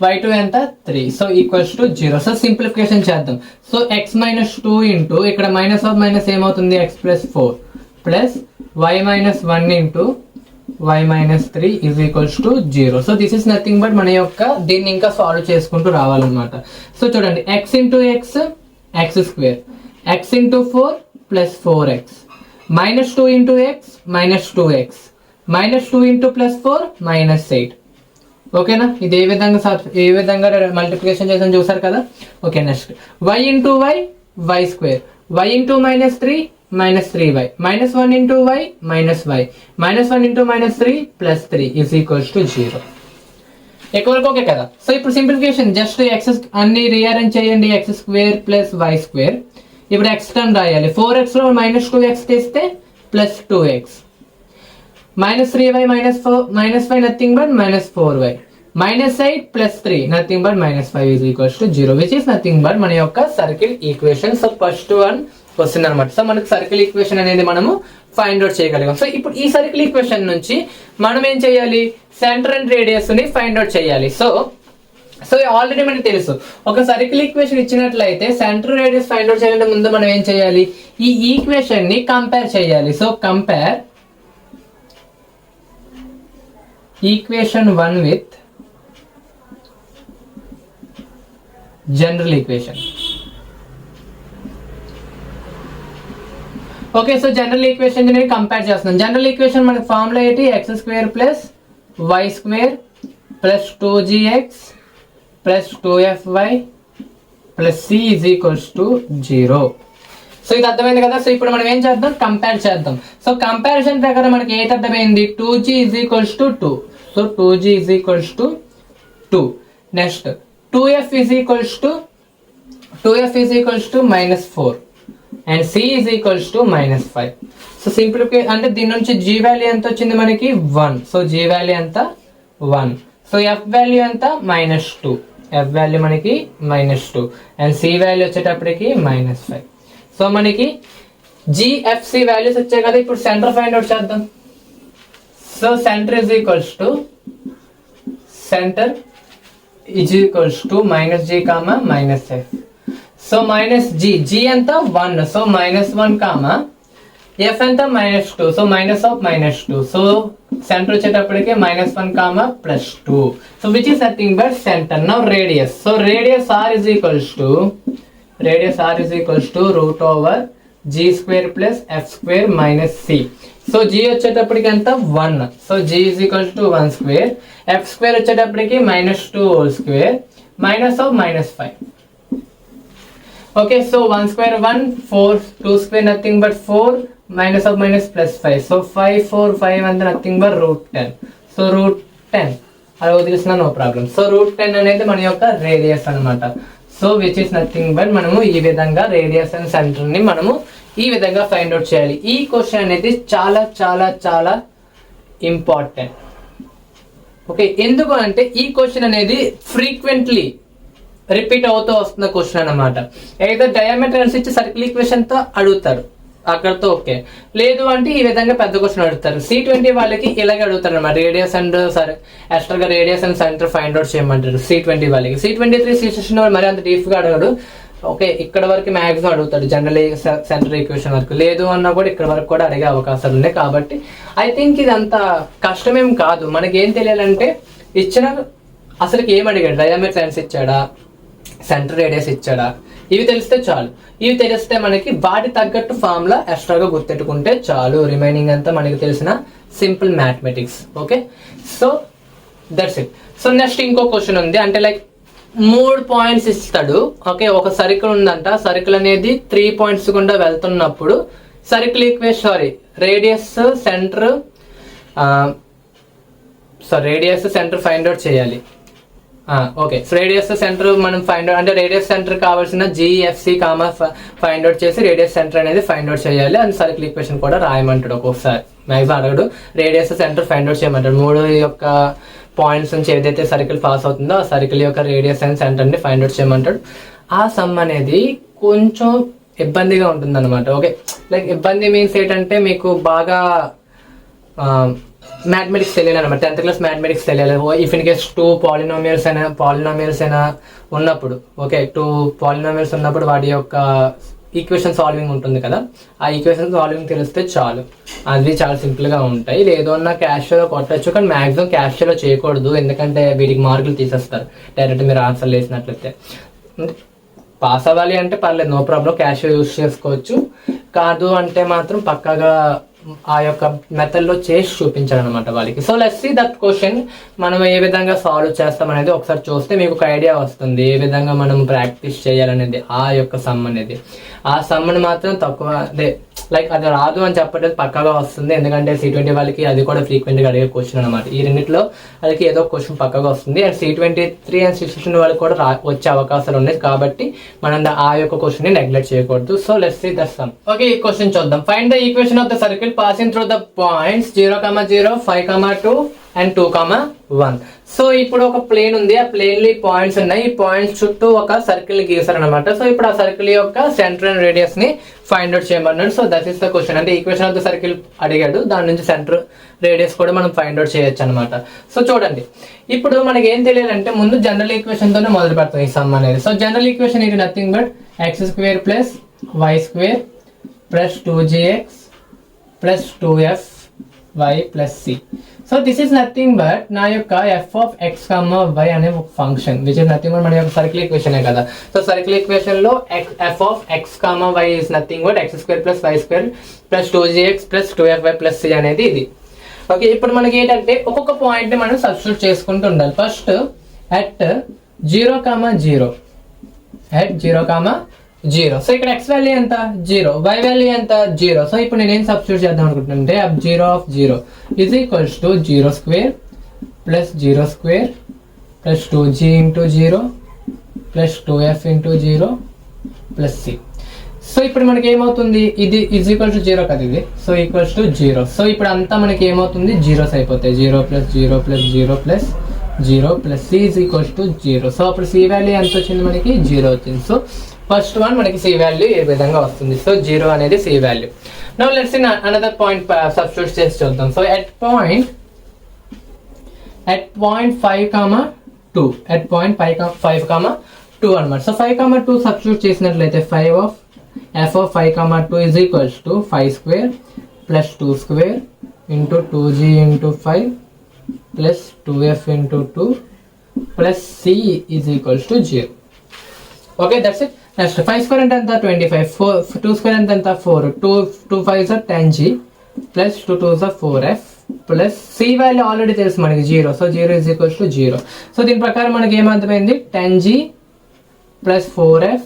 y2 ఎంత 3. So equals to 0. So simplification చేద్దాం. సో x minus 2 ఇంటూ ఇక్కడ మైనస్ ఏమవుతుంది, x plus 4 plus y minus 1 into y minus 3 is equals to 0. So this is nothing but మన యొక్క దీన్ని ఇంకా సాల్వ్ చేసుకుంటూ రావాలన్నమాట. సో చూడండి, x into x x², x into 4 plus 4x, -2 into x -2x, -2 into +4 -8. ఓకేనా, ఇది ఏ విధంగా మల్టిప్లికేషన్ చేసాను చూసారు కదా. Okay, next y into y y², y into -3 -3y, -1 into y -y, -1 into -3 +3 is equals to 0. ఎక్కువ వరకు ఓకే కదా. సో ఇప్పుడు సింప్లిఫికేషన్ జస్ట్ x అన్ని రీఅరేంజ్ చేయండి, x² ప్లస్ y². ఇప్పుడు x టర్మ్ రాయాలి. 4x లో -2x తీస్తే +2x, -3y -5 nothing but -4y, -8 + 3 nothing but -5 is equals to 0, which is nothing but మన యొక్క circle equation. So first one వస్తుంది అనమాట. సో మనకి సర్కిల్ ఈక్వేషన్ అనేది మనము ఫైండ్ అవుట్ చేయగలిగాం. సో ఇప్పుడు ఈ సర్కిల్ ఈక్వేషన్ నుంచి మనం ఏం చేయాలి, సెంటర్ అండ్ రేడియస్ ని ఫైండ్ అవుట్ చేయాలి. సో ఆల్రెడీ మనకి తెలుసు, ఒక సర్కిల్ ఈక్వేషన్ ఇచ్చినట్లయితే సెంటర్ రేడియస్ ఫైండ్ అవుట్ చేయాలంటే ముందు మనం ఏం చేయాలి, ఈ ఈక్వేషన్ ని కంపేర్ చేయాలి. So compare equation 1 with general equation. Okay, so general equation నేను కంపేర్ చేస్తున్నాను. జనరల్ ఈక్వేషన్ మనకి ఫార్ములా ఏంటి, x² plus y² plus 2gx plus 2fy plus C is equals to 0. So ఇది అర్థమైంది కదా. సో ఇప్పుడు మనం ఏం చేద్దాం, కంపేర్ చేద్దాం. సో కంపారిజన్ ప్రకారం మనకి ఏది అర్థమైంది, 2g is equals to 2. So 2g is equals to 2. Next 2f is equals to -4 and c is equals to -5. So simplify అంటే దీని నుంచి g వాల్యూ ఎంత వచ్చింది మనకి 1. సో g వాల్యూ ఎంత 1. సో f వాల్యూ ఎంత -2. f వాల్యూ మనకి -2 and c value వచ్చేటప్పటికి -5. సో మనకి GFC వాల్యూస్ వచ్చాయి కదా. ఇప్పుడు సెంటర్ ఫైండ్ అవుట్ చేద్దాం. So centre is equals to -g, -f. So -g ఎంత 1. సో -1, f ఎంత -2. సో -2. సో సెంటర్ వచ్చేటప్పటికి -1, +2. So which is nothing but centre. Now radius. So radius r is equals to √g² + f² - c. So g వచ్చేటప్పటికి ఎంత 1. So g is equals to 1². f² వచ్చేటప్పటికి -2 2² -5. Okay. So 1² 1, 4 2² nothing but 4 -+5. So 5 4 5 అంత nothing but √10. So √10 అలా వదిలేసిన no problem. So √10 అనేది మన యొక్క radius అనమాట. So which is nothing but మనము ఈ విధంగా రేడియస్ అండ్ సెంటర్ ని మనము ఈ విధంగా ఫైండ్ అవుట్ చేయాలి. ఈ క్వశ్చన్ అనేది చాలా చాలా చాలా ఇంపార్టెంట్. ఓకే, ఎందుకు అంటే ఈ క్వశ్చన్ అనేది ఫ్రీక్వెంట్లీ రిపీట్ అవుతూ వస్తున్న క్వశ్చన్ అనమాట. ఏదో డయామీటర్ ఇచ్చి సర్కిల్ ఈక్వేషన్ తో అడుగుతారు, అక్కడతో ఓకే. లేదు అంటే ఈ విధంగా పెద్ద క్వశ్చన్ అడుగుతారు. C20 వాళ్ళకి ఇలాగే అడుగుతారు అనమాట. రేడియస్ అండ్ ఎక్స్ట్రాగా radius and centre find out చేయమంటారు C20 వాళ్ళకి. C23 C16 వాళ్ళు మరి అంత డీప్ గా అడగడు. ఓకే, ఇక్కడ వరకు మ్యాక్సిమం అడుగుతాడు జనరల్ సెంటర్ ఈక్వేషన్ వరకు. లేదు అన్నా కూడా ఇక్కడ వరకు కూడా అడిగే అవకాశాలు ఉన్నాయి. కాబట్టి ఐ థింక్ ఇది అంత కష్టమేం కాదు. మనకి ఏం తెలియాలంటే ఇచ్చిన అసలుకి ఏం అడిగాడు, డయామీటర్ లెన్స్ ఇచ్చాడా, సెంటర్ రేడియస్ ఇచ్చాడా, ఇవి తెలిస్తే చాలు. ఇవి తెలిస్తే మనకి వాటి తగ్గట్టు ఫార్ములా ఎక్స్ట్రాగా గుర్తెట్టుకుంటే చాలు. రిమైనింగ్ అంతా మనకి తెలిసిన simple mathematics. Okay, so that's it. So next ఇంకో క్వశ్చన్ ఉంది. అంటే లైక్ 3 పాయింట్స్ ఇస్తాడు. ఓకే, ఒక సర్కిల్ ఉందంట. సర్కిల్ అనేది 3 పాయింట్స్ గుండా వెళ్తున్నప్పుడు circle equation radius centre find out చేయాలి. ఓకే, సో రేడియస్ సెంటర్ మనం ఫైండ్ అవుట్ అంటే రేడియస్ సెంటర్ కావాల్సిన GFC ఫైండ్ అవుట్ చేసి రేడియస్ సెంటర్ అనేది ఫైండ్ అవుట్ చేయాలి. అండ్ సర్కిల్ ఈక్వేషన్ కూడా రాయమంటాడు. ఒక్కొక్కసారి మ్యాక్సిమం అడగడు, రేడియస్ సెంటర్ ఫైండ్ అవుట్ చేయమంటాడు. 3 యొక్క పాయింట్స్ నుంచి ఏదైతే సర్కిల్ పాస్ అవుతుందో ఆ సర్కిల్ యొక్క రేడియస్ అండ్ సెంటర్ ని ఫైండ్ అవుట్ చేయమంటాడు. ఆ సమ్ అనేది కొంచెం ఇబ్బందిగా ఉంటుంది అనమాట. ఓకే, లైక్ ఇబ్బంది మీన్స్ ఏంటంటే మీకు బాగా మ్యాథమెటిక్స్ తెలియాలి అనమాట. 10th క్లాస్ మ్యాథమెటిక్స్ తెలియాలి. ఇఫ్ ఇన్ కేస్ 2 పాలినామియల్స్ అయినా ఉన్నప్పుడు, ఓకే 2 పాలినామియల్స్ ఉన్నప్పుడు వాటి యొక్క ఈక్వేషన్ సాల్వింగ్ ఉంటుంది కదా, ఆ ఈక్వేషన్ సాల్వింగ్ తెలిస్తే చాలు. అది చాలా సింపుల్ గా ఉంటాయి. లేదో అన్న క్యాష్లో కొట్టచ్చు, కానీ మాక్సిమం క్యాష్లో చేయకూడదు. ఎందుకంటే వీటికి మార్కులు తీసేస్తారు డైరెక్ట్ మీరు ఆన్సర్లు వేసినట్లయితే. పాస్ అవ్వాలి అంటే పర్లేదు, నో ప్రాబ్లం, క్యాష్ యూజ్ చేసుకోవచ్చు. కాదు అంటే మాత్రం పక్కాగా ఆ యొక్క మెథడ్ లో చేసి చూపించాలి అనమాట వాళ్ళకి. So let's see that question మనం ఏ విధంగా సాల్వ్ చేస్తాం అనేది ఒకసారి చూస్తే మీకు ఒక ఐడియా వస్తుంది ఏ విధంగా మనం ప్రాక్టీస్ చేయాలనేది. ఆ యొక్క సమ్ అనేది, ఆ సమ్ని మాత్రం తక్కువ అదే లైక్ అది రాదు అని చెప్పట్లేదు, పక్కాగా వస్తుంది. ఎందుకంటే C20 వాళ్ళకి అది కూడా ఫ్రీక్వెంట్గా అడిగే క్వశ్చన్ అనమాట. ఈ రెండిట్లో వాళ్ళకి ఏదో క్వశ్చన్ పక్కాగా వస్తుంది. అండ్ C23 అండ్ C16 వాళ్ళకి కూడా వచ్చే అవకాశాలు ఉన్నాయి. కాబట్టి మనం ఆ యొక్క క్వశ్చన్ ని నెగ్లెక్ట్ చేయకూడదు. So let's see that sum. Okay, ఈ క్వశ్చన్ చూద్దాం. Find the equation of the circle passing through the points 0, 0, 5, 2 and 2, 1. So ఇప్పుడు ఒక ప్లేన్ ఉంది. ఆ ప్లేన్ లో పాయింట్స్ ఉన్నాయి. ఈ పాయింట్స్ చుట్టూ ఒక సర్కిల్ గీసారు అనమాట. సో ఇప్పుడు ఆ సర్కిల్ యొక్క సెంటర్ అండ్ రేడియస్ ని ఫైండ్ అవుట్ చేయమన్నాడు. So that is the question. అంటే ఈక్వేషన్ ఆఫ్ ద సర్కిల్ అడిగాడు, దాని నుంచి సెంటర్ రేడియస్ కూడా మనం ఫైండ్ అవుట్ చేయొచ్చు అనమాట. సో చూడండి, ఇప్పుడు మనకి ఏం తెలియాలంటే ముందు జనరల్ ఈక్వేషన్ తోనే మొదలు పెడతాం ఈ సమ్ అనేది. సో జనరల్ ఈక్వేషన్ ఇది nothing but x² + y² + 2gx + 2fy + c. So this is nothing but నా యొక్క f of x, y అనే ఒక function which is nothing but మన యొక్క సర్కిల్ ఈక్వేషన్ కదా. సో సర్కిల్ ఈక్వేషన్ లో f of x, y is nothing but x² + y² + 2gx + 2fy + c అనేది ఇది. ఓకే, ఇప్పుడు మనకి ఏంటంటే ఒక్కొక్క పాయింట్ ని మనం సబ్స్టిట్యూట్ చేసుకుంటూ ఉండాలి. First at 0, 0 at 0, 0. సో ఇక్కడ x వాల్యూ ఎంత 0, y వాల్యూ ఎంత 0. సో ఇప్పుడు నేను ఏం సబ్స్టిట్యూట్ చేద్దాం అనుకుంటున్నానంటే f0 of 0 is equals to 0 square plus 0 square plus 2g into 0 plus 2f into 0 plus c. So ఇప్పుడు మనకి ఏమవుతుంది, ఇది ఈజ్ ఈక్వల్ టు 0 కదా ఇది, సో ఈక్వల్స్ టు 0. సో ఇప్పుడు అంతా మనకి ఏమవుతుంది, జీరోస్ అయిపోతాయి. 0 plus 0 plus 0 plus 0 plus c is equals to 0. So అప్పుడు c వాల్యూ ఎంత వచ్చింది మనకి 0 వచ్చింది. సో ఫస్ట్ వన్ మనకి c వాల్యూ ఏ విధంగా వస్తుంది. సో 0 అనేది c value. Now let's in another point substitute చేసి చూద్దాం. సో ఎట్ పాయింట్ 5, 2 అనమాట. సో 5, 2 సబ్స్టిట్యూట్ చేసినట్లయితే 5 of f of 5, 2 is equals to 5 square plus 2 square into 2g into 5 plus 2f into 2 plus c is equals to 0. Okay, that's it. Next 5 square and 25, 2 square and 4, 2 5s are 10g plus 2 2s are 4f plus c value already తెలుసు మనకి 0. So 0 is equals to 0. So దీని ప్రకారం మనకి ఏమర్థమైంది, 10g plus 4f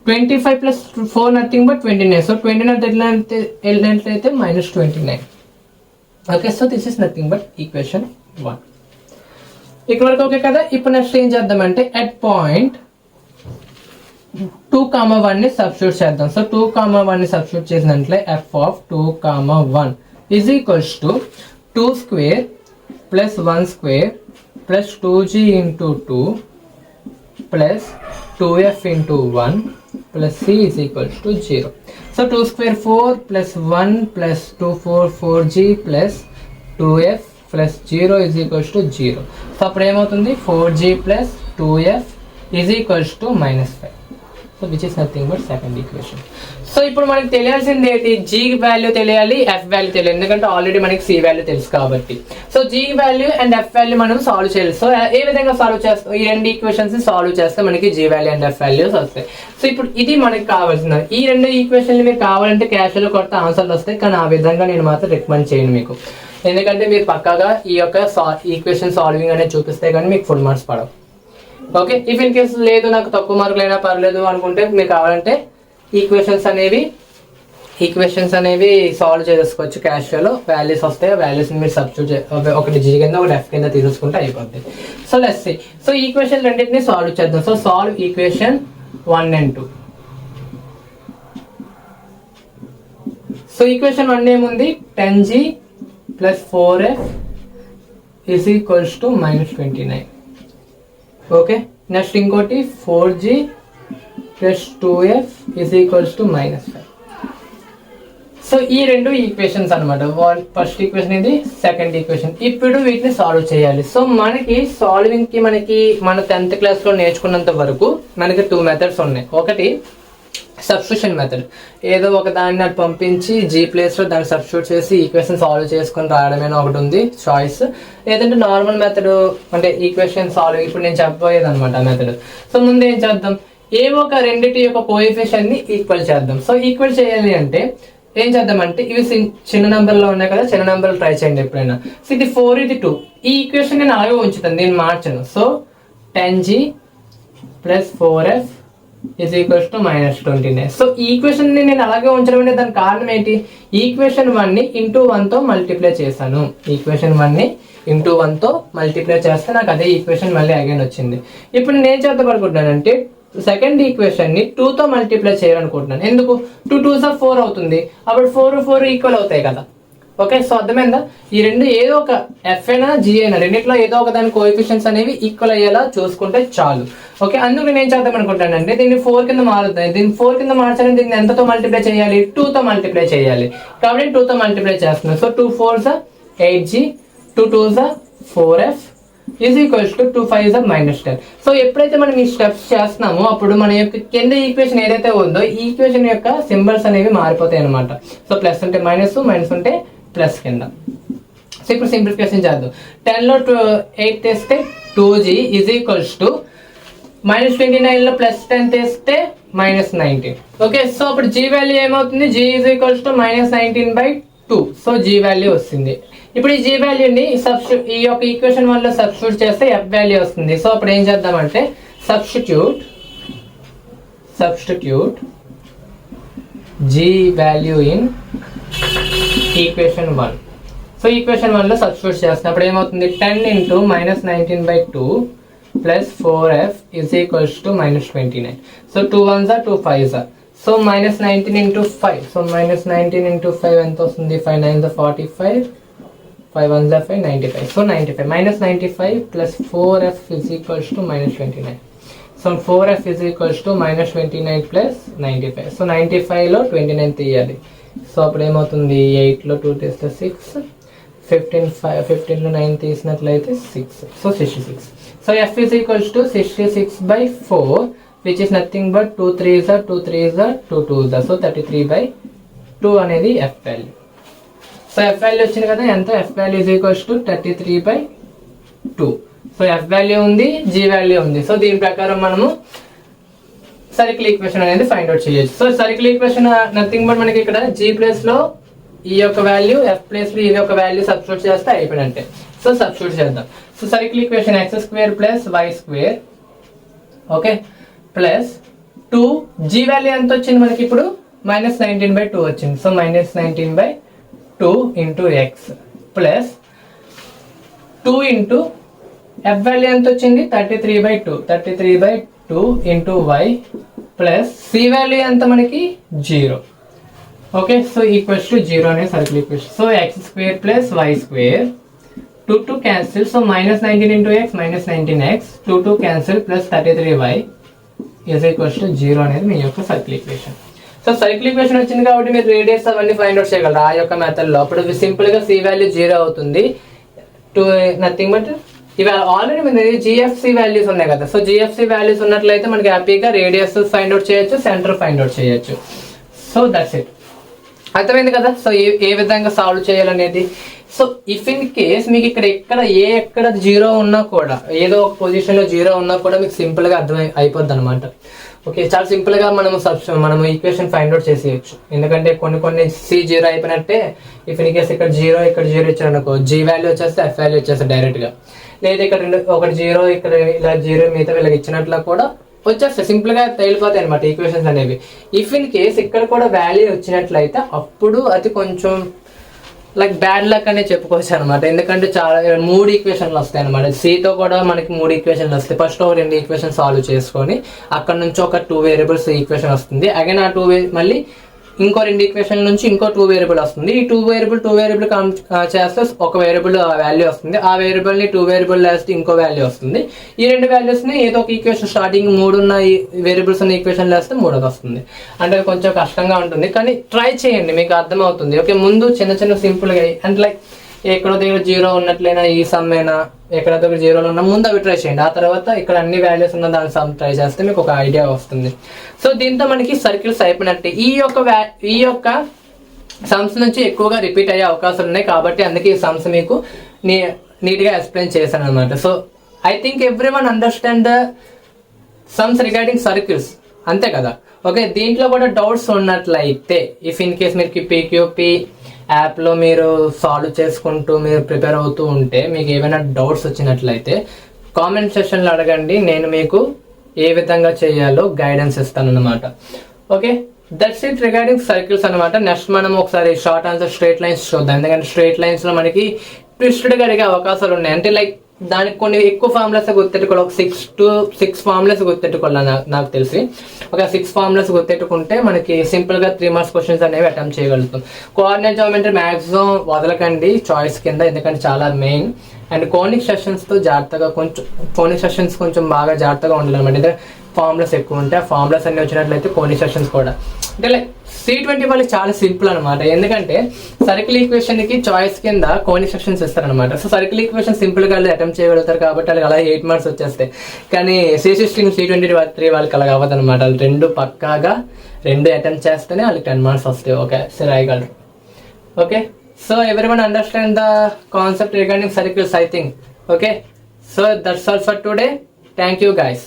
25 plus 4 nothing but 29. So 29 వెళ్ళినట్లయితే minus 29. Okay, so this is nothing but equation 1. ఇక్కడ వరకు okay కదా. ఇప్పుడు నెక్స్ట్ ఏం చేద్దామంటే at point 2, 1 ని సబ్స్టిట్యూట్ చేద్దాం. సో 2, 1 ని సబ్స్టిట్యూట్ చేసినట్లే f of 2, 1 is equals to 2 square plus 1 square plus 2g into 2 plus 2f into 1 plus c is equals to 0. So 2 square 4 plus 1 plus 2 4 4g plus 2f plus 0 is equals to 0. So అప్పుడు ఏమవుతుంది 4g plus 2f is equals to minus 5. So which is nothing but second equation. So ఇప్పుడు మనకి తెలియాల్సింది ఏంటి, g value తెలియాలి, f value తెలియాలి. ఎందుకంటే already మనకి c value తెలుసు కాబట్టి. So g value and f value మనం సాల్వ్ చేయాలి. సో ఏ విధంగా సాల్వ్ చేస్తాం, ఈ రెండు ఈక్వేషన్స్ సాల్వ్ చేస్తే మనకి g value and f values వస్తాయి. సో ఇప్పుడు ఇది మనకి కావాల్సింది. ఈ రెండు ఈక్వేషన్లు మీరు కావాలంటే క్యాషువల్ కొడితే ఆన్సర్లు వస్తాయి, కానీ ఆ విధంగా నేను మాత్రం రికమెండ్ చేయను మీకు. ఎందుకంటే మీరు పక్కాగా ఈ యొక్క ఈక్వేషన్ సాల్వింగ్ అనేది చూపిస్తే కానీ మీకు ఫుల్ మార్క్స్ పడవు. ఓకే, ఇఫ్ ఇన్ కేసు లేదు నాకు తక్కువ మార్కులు అయినా పర్లేదు అనుకుంటే మీకు కావాలంటే ఈక్వేషన్స్ అనేవి సాల్వ్ చేసుకోవచ్చు. క్యాషువల్ వాల్యూస్ వస్తాయి, వాల్యూస్ మీరు సబ్స్టిట్యూట్ ఒకటి g కింద ఒకటి f కింద తీసుకుంటే అయిపోద్ది. So let's see. So equation రెండింటిని సాల్వ్ చేద్దాం. So solve equation 1 and 2. So equation 1 ఏముంది, 10g plus 4f is equals to minus 29. Okay, next ఇంకోటి 4g plus 2f is equals to minus 5. So ఈ రెండు ఈక్వేషన్స్ అనమాట. ఫస్ట్ ఈక్వేషన్ ఇది, second equation. ఇప్పుడు వీటిని సాల్వ్ చేయాలి. సో మనకి సాల్వింగ్ కి మన 10th క్లాస్లో నేర్చుకున్నంత వరకు మనకి 2 మెథడ్స్ ఉన్నాయి. ఒకటి సబ్స్టిట్యూషన్ మెథడ్, ఏదో ఒక దాన్ని అటు పంపించి g ప్లేస్లో దాన్ని సబ్స్టిట్యూట్ చేసి ఈక్వేషన్ సాల్వ్ చేసుకొని రావడమేనా ఒకటి ఉంది చాయిస్. లేదంటే నార్మల్ మెథడ్ అంటే ఈక్వేషన్ సాల్వ్, ఇప్పుడు నేను చెప్పబోయేది అనమాట ఆ మెథడ్. సో ముందు ఏం చేద్దాం, ఏవో ఒక రెండింటి యొక్క కోఎఫిషియెంట్ ని ఈక్వల్ చేద్దాం. సో ఈక్వల్ చేయాలి అంటే ఏం చేద్దామంటే ఇవి చిన్న నెంబర్లో ఉన్నాయి కదా, చిన్న నెంబర్లు ట్రై చేయండి ఎప్పుడైనా. సో ఇది 4, ఇది 2. ఈ ఈక్వేషన్ నేను అలాగే ఉంచుతాను, నేను మార్చను. So 10g plus 4f is equals to minus 29. So ఈ ఈక్వేషన్ ని నేను అలాగే ఉంచడం అంటే దానికి కారణం ఏంటి, ఈక్వేషన్ 1 ని ఇంటూ 1 తో మల్టిప్లై చేశాను. ఈక్వేషన్ 1 ని ఇంటూ 1 తో మల్టిప్లై చేస్తే నాకు అదే ఈక్వేషన్ మళ్ళీ అగైన్ వచ్చింది. ఇప్పుడు నేను చేద్దాం అనుకుంటున్నానంటే సెకండ్ ఈక్వేషన్ ని 2 తో మల్టిప్లై చేయాలనుకుంటున్నాను. ఎందుకు, 2 2s are 4 అవుతుంది, అప్పుడు 4 ఈక్వల్ అవుతాయి కదా. ఓకే, సో అర్థమైందా, ఈ రెండు ఏదో ఒక ఎఫ్ అయినా జీ అయినా రెండిట్లో ఏదో ఒక దాని కోఎఫిషియెంట్స్ అనేవి ఈక్వల్ అయ్యేలా చూసుకుంటే చాలు. ఓకే, అందుకు నేను ఏం చేద్దాం అనుకుంటానంటే దీన్ని 4 కింద మారుతాయి. దీన్ని 4 కింద మార్చాలని దీన్ని ఎంతతో మల్టిప్లై చేయాలి, 2 తో మల్టిప్లై చేయాలి. కాబట్టి 2 తో మల్టిప్లై చేస్తున్నాను. So 2 4s are 8g, 2 2s are 4f is equals to 2 5s are minus 10. So ఎప్పుడైతే మనం ఈ స్టెప్స్ చేస్తున్నామో అప్పుడు మన యొక్క కింద ఈక్వేషన్ ఏదైతే ఉందో ఈ ఈక్వేషన్ యొక్క సింబల్స్ అనేవి మారిపోతాయి అనమాట. సో ప్లస్ ఉంటే మైనస్, మైనస్ ఉంటే ప్లస్ కింద. సో ఇప్పుడు సింప్లిఫికేషన్ చేద్దాం. 10 లో 8 తెస్తే 2g is equals to minus 29 లో ప్లస్ 10 తెస్తే minus 19. ఓకే, సో అప్పుడు g వాల్యూ ఏమవుతుంది, g is equals to minus 19/2. So g value వస్తుంది. ఇప్పుడు ఈ g వాల్యూని ఈ యొక్క ఈక్వేషన్ 1 లో సబ్స్టిట్యూట్ చేస్తే f వాల్యూ వస్తుంది. సో అప్పుడు ఏం చేద్దామంటే substitute substitute g value in equation 1. So equation 1 లో సబ్స్టిట్యూట్ చేస్తున్నప్పుడు ఏమవుతుంది 10 into minus 19/2 plus 4f is equals to minus 29. So 2 1s are 2 5s are. So minus 19 into 5. So minus 19 into 5 ఎంత వస్తుంది? 5 9s are 45. 5 1s are 5, 95. So 95 minus 95 plus 4f is equals to minus 29. So 4f is equals to minus 29 plus 95. So 95 లో 29 తీయాలి. So అప్పుడు ఏమవుతుంది 8 లో 2 తీస్తే 6, 15 లో 9 తీసినట్లయితే 6. So 66. So f is equals to 66/4 which is nothing but 2 3s are 2 3s are 2 2s are. So 33/2 అనేది f value. So f value వచ్చింది కదా, ఎంత? f value is equals to 33/2. So f value ఉంది, g వాల్యూ ఉంది. So దీని ప్రకారం మనము circle equation అనేది ఫైండ్ అవుట్ చేయొచ్చు. So circle equation nothing but మనకి ఇక్కడ g ప్లేస్ లో ఈ యొక్క వాల్యూ, f ప్లేస్ లో ఈ యొక్క వాల్యూ సబ్స్టిట్యూట్ చేస్తే అయిపోయినట్టే. సో సబ్స్టిట్యూట్ చేద్దాం. So circle equation x² + y², okay, plus 2 g value ఎంత వచ్చింది మనకి ఇప్పుడు? -19/2 వచ్చింది. So -19/2 into x plus 2 into f value ఎంత వచ్చింది? 33/2 into y plus c value ఎంత మనకి? 0. ఓకే, సో ఈక్వల్స్ టు 0 అనే circle equation. So x² + y², 2 cancel. So -19 into x -19x, 2 cancel plus 33y is equals to 0 అనేది మీ యొక్క circle equation. So circle equation వచ్చింది కాబట్టి మీరు రేడియస్ అవన్నీ find out చేయగలరు ఆ యొక్క మెథడ్ లో. అప్పుడు సింపుల్ గా c వాల్యూ 0 అవుతుంది. నథింగ్ బట్ ఇవి ఆల్రెడీ మన జిఎఫ్సి వాల్యూస్ ఉన్నాయి కదా. సో జిఎఫ్సి వాల్యూస్ ఉన్నట్లయితే మనకి హ్యాపీగా రేడియస్ ఫైండ్ అవుట్ చేయొచ్చు, సెంటర్ ఫైండ్ అవుట్ చేయొచ్చు. So that's it. అర్థమైంది కదా. సో ఏ విధంగా సాల్వ్ చేయాలనేది. సో ఇఫ్ ఇన్ కేస్ మీకు ఎక్కడ 0 ఉన్నా కూడా, ఏదో ఒక పొజిషన్ లో 0 ఉన్నా కూడా మీకు సింపుల్ గా అయిపోద్ది అనమాట. ఓకే, చాలా సింపుల్ గా మనం ఈక్వేషన్ ఫైండ్ అవుట్ చేసేయచ్చు. ఎందుకంటే కొన్ని C0 అయిపోయినట్టే. ఇఫ్ ఇన్ కేస్ ఇక్కడ 0 ఇచ్చారు అనుకో, g వాల్యూ వచ్చేస్తే f వాల్యూ వచ్చేస్తే డైరెక్ట్ గా. లేదా ఇక్కడ ఒకటి 0 ఇక్కడ ఇలా 0 మిగతా వీళ్ళకి ఇచ్చినట్లు కూడా వచ్చేస్తాయి. సింపుల్ గా తేలిపోతాయి అనమాట ఈక్వేషన్స్ అనేవి. ఇఫ్ ఇన్ కేస్ ఇక్కడ కూడా వాల్యూ వచ్చినట్లయితే అప్పుడు అది కొంచెం లైక్ బ్యాడ్ లక్ అనే చెప్పుకోవచ్చు అనమాట. ఎందుకంటే చాలా 3 ఈక్వేషన్లు వస్తాయి అనమాట. సితో కూడా మనకి 3 ఈక్వేషన్లు వస్తాయి. ఫస్ట్ ఒక 2 ఈక్వేషన్ సాల్వ్ చేసుకొని అక్కడ నుంచి ఒక 2 వేరియబుల్స్ ఈక్వేషన్ వస్తుంది. అగైన్ ఆ 2 మళ్ళీ ఇంకో 2 ఈక్వేషన్ నుంచి ఇంకో 2 వేరియబుల్ వస్తుంది. ఈ 2 వేరియబుల్ చేస్తే ఒక వేరియబుల్ వాల్యూ వస్తుంది. ఆ వేరియబుల్ ని 2 వేరియబుల్ వేస్తే ఇంకో వాల్యూ వస్తుంది. ఈ 2 వాల్యూస్ ని ఏదో ఒక ఈక్వేషన్ స్టార్టింగ్ 3 ఉన్న వేరియబుల్స్ ఉన్న ఈక్వేషన్ వేస్తే 3ది వస్తుంది. అంటే కొంచెం కష్టంగా ఉంటుంది, కానీ ట్రై చేయండి, మీకు అర్థమవుతుంది. ఓకే, ముందు చిన్న సింపుల్ గా అంటే లైక్ ఎక్కడో దగ్గర 0 ఉన్నట్లయినా ఈ సమ్ అయినా ఎక్కడో దగ్గర 0 ఉన్నా ముందు అవి ట్రై చేయండి. ఆ తర్వాత ఇక్కడ అన్ని వాల్యూస్ ఉన్న దాని సమ్ ట్రై చేస్తే మీకు ఒక ఐడియా వస్తుంది. సో దీంతో మనకి సర్కిల్స్ అయిపోయినట్టే. ఈ యొక్క సమ్స్ నుంచి ఎక్కువగా రిపీట్ అయ్యే అవకాశాలు ఉన్నాయి కాబట్టి అందుకే ఈ సమ్స్ మీకు నీట్ గా ఎక్స్ప్లెయిన్ చేశాను అనమాట. So I think everyone understand the sums regarding circles, అంతే కదా. ఓకే, దీంట్లో కూడా డౌట్స్ ఉన్నట్లయితే ఇఫ్ ఇన్ కేస్ మీరు PQP యాప్లో మీరు సాల్వ్ చేసుకుంటూ మీరు ప్రిపేర్ అవుతూ ఉంటే మీకు ఏమైనా డౌట్స్ వచ్చినట్లయితే కామెంట్ సెక్షన్లో అడగండి. నేను మీకు ఏ విధంగా చేయాలో గైడెన్స్ ఇస్తాను అనమాట. Okay, that's it regarding circles అనమాట. నెక్స్ట్ మనం ఒకసారి షార్ట్ ఆన్సర్ స్ట్రైట్ లైన్స్ చూద్దాం. ఎందుకంటే స్ట్రైట్ లైన్స్ లో మనకి ట్విస్టెడ్ గా అడిగే అవకాశాలు ఉన్నాయి. అంటే లైక్ దానికి కొన్ని ఎక్కువ ఫార్ములాస్ గుర్తెట్టుకోవాలి. ఒక 6 ఫార్ములాస్ గుర్తెట్టుకోవాలి నాకు తెలిసి. ఒక 6 ఫార్ములాస్ గుర్తెట్టుకుంటే మనకి సింపుల్ గా 3 మార్క్స్ క్వశ్చన్స్ అనేవి అటెంప్ట్ చేయగలుగుతాం. కోఆర్డినేట్ జామెట్రీ మాక్సిమం వదలకండి చాయిస్ కింద, ఎందుకంటే చాలా మెయిన్. అండ్ కోనిక్ సెషన్స్ కొంచెం బాగా జాగ్రత్తగా ఉండాలన్నమాట. అంటే ఫార్ములాస్ ఎక్కువ ఉంటాయి. ఆ ఫార్ములాస్ అన్ని వచ్చినట్లయితే కోనిక్ సెషన్స్ కూడా అంటే లైక్ C20 వాళ్ళకి చాలా సింపుల్ అనమాట. ఎందుకంటే సర్కిల్ ఈక్వేషన్ కి చాయిస్ కింద కోనిక్ సెక్షన్స్ ఇస్తారనమాట. సో సర్కిల్ ఈక్వేషన్ సింపుల్ గా అటెంప్ట్ చేయగలుగుతారు కాబట్టి వాళ్ళకి అలా 8 మార్క్స్ వచ్చేస్తాయి. కానీ C16 C23 వాళ్ళకి అలా అవ్వదు అనమాట. వాళ్ళు 2 పక్కాగా 2 అటెంప్ట్ చేస్తేనే వాళ్ళకి 10 మార్క్స్ వస్తాయి. ఓకే, సరే రాయగలరు. Okay, so everyone understand the concept regarding circles, I think. Okay, so that's all for today. Thank you guys.